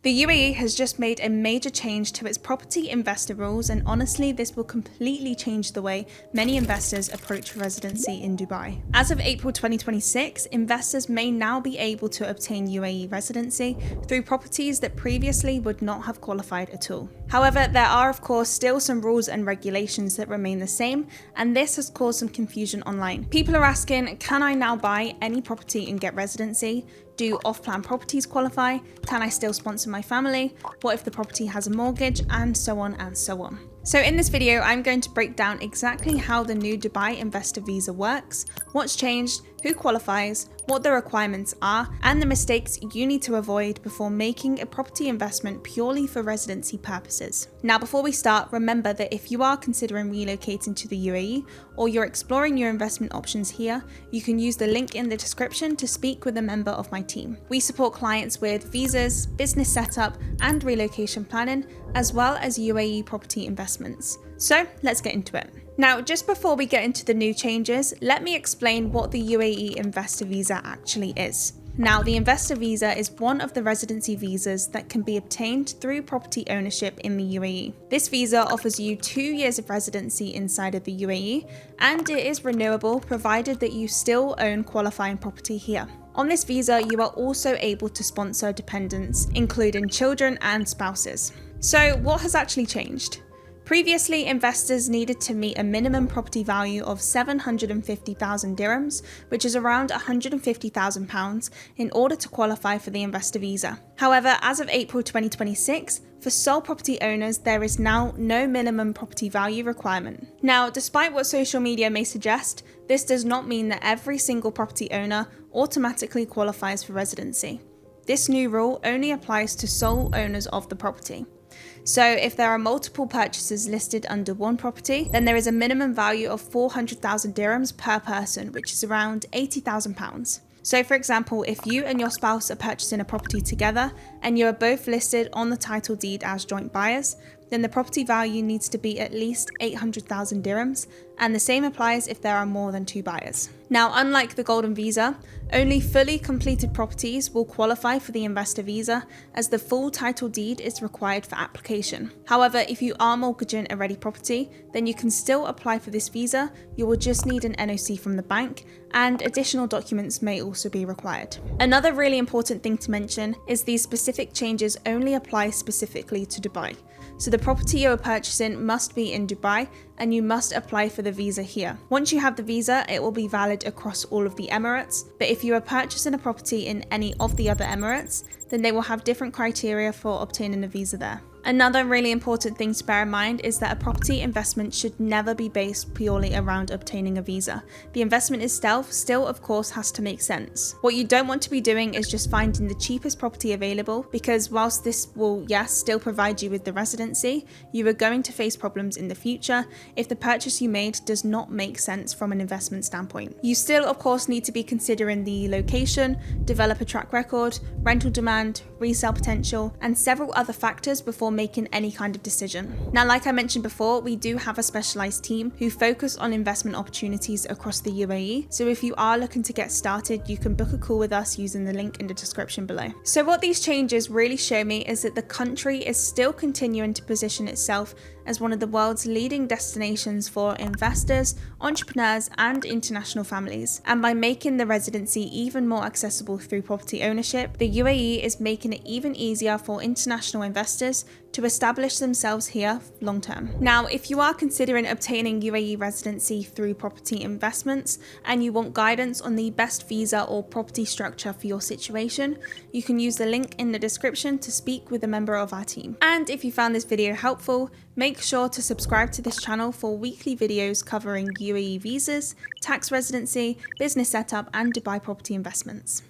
The UAE has just made a major change to its property investor rules, and honestly, this will completely change the way many investors approach residency in Dubai. As of April 2026, investors may now be able to obtain UAE residency through properties that previously would not have qualified at all. However, there are of course still some rules and regulations that remain the same, and this has caused some confusion online. People are asking, can I now buy any property and get residency? Do off-plan properties qualify? Can I still sponsor my family? What if the property has a mortgage? And so on and so on. So in this video, I'm going to break down exactly how the new Dubai Investor Visa works, what's changed, who qualifies, what the requirements are, and the mistakes you need to avoid before making a property investment purely for residency purposes. Now, before we start, remember that if you are considering relocating to the UAE or you're exploring your investment options here, you can use the link in the description to speak with a member of my team. We support clients with visas, business setup, and relocation planning, as well as UAE property investments. So let's get into it. Now, just before we get into the new changes, let me explain what the UAE Investor Visa actually is. Now, the Investor Visa is one of the residency visas that can be obtained through property ownership in the UAE. This visa offers you 2 years of residency inside of the UAE, and it is renewable provided that you still own qualifying property here. On this visa, you are also able to sponsor dependents, including children and spouses. So what has actually changed? Previously, investors needed to meet a minimum property value of 750,000 dirhams, which is around £150,000, in order to qualify for the investor visa. However, as of April 2026, for sole property owners, there is now no minimum property value requirement. Now, despite what social media may suggest, this does not mean that every single property owner automatically qualifies for residency. This new rule only applies to sole owners of the property. So if there are multiple purchases listed under one property, then there is a minimum value of 400,000 dirhams per person, which is around £80,000. So for example, if you and your spouse are purchasing a property together and you are both listed on the title deed as joint buyers, then the property value needs to be at least 800,000 dirhams, and the same applies if there are more than 2 buyers. Now, unlike the Golden Visa, only fully completed properties will qualify for the Investor Visa, as the full title deed is required for application. However, if you are mortgaging a ready property, then you can still apply for this visa. You will just need an NOC from the bank, and additional documents may also be required. Another really important thing to mention is these specific changes only apply specifically to Dubai. So the property you are purchasing must be in Dubai, and you must apply for the visa here. Once you have the visa, it will be valid across all of the Emirates, but if you are purchasing a property in any of the other Emirates, then they will have different criteria for obtaining a visa there. Another really important thing to bear in mind is that a property investment should never be based purely around obtaining a visa. The investment itself still, of course, has to make sense. What you don't want to be doing is just finding the cheapest property available, because whilst this will, yes, still provide you with the residency, you are going to face problems in the future if the purchase you made does not make sense from an investment standpoint. You still, of course, need to be considering the location, developer track record, rental demand, resale potential, and several other factors before making any kind of decision. Now, like I mentioned before, we do have a specialized team who focus on investment opportunities across the UAE. So if you are looking to get started, you can book a call with us using the link in the description below. So what these changes really show me is that the country is still continuing to position itself as one of the world's leading destinations for investors, entrepreneurs, and international families. And by making the residency even more accessible through property ownership, the UAE is making it even easier for international investors to establish themselves here long term. Now, if you are considering obtaining UAE residency through property investments and you want guidance on the best visa or property structure for your situation, you can use the link in the description to speak with a member of our team. And if you found this video helpful, make sure to subscribe to this channel for weekly videos covering UAE visas, tax residency, business setup, and Dubai property investments.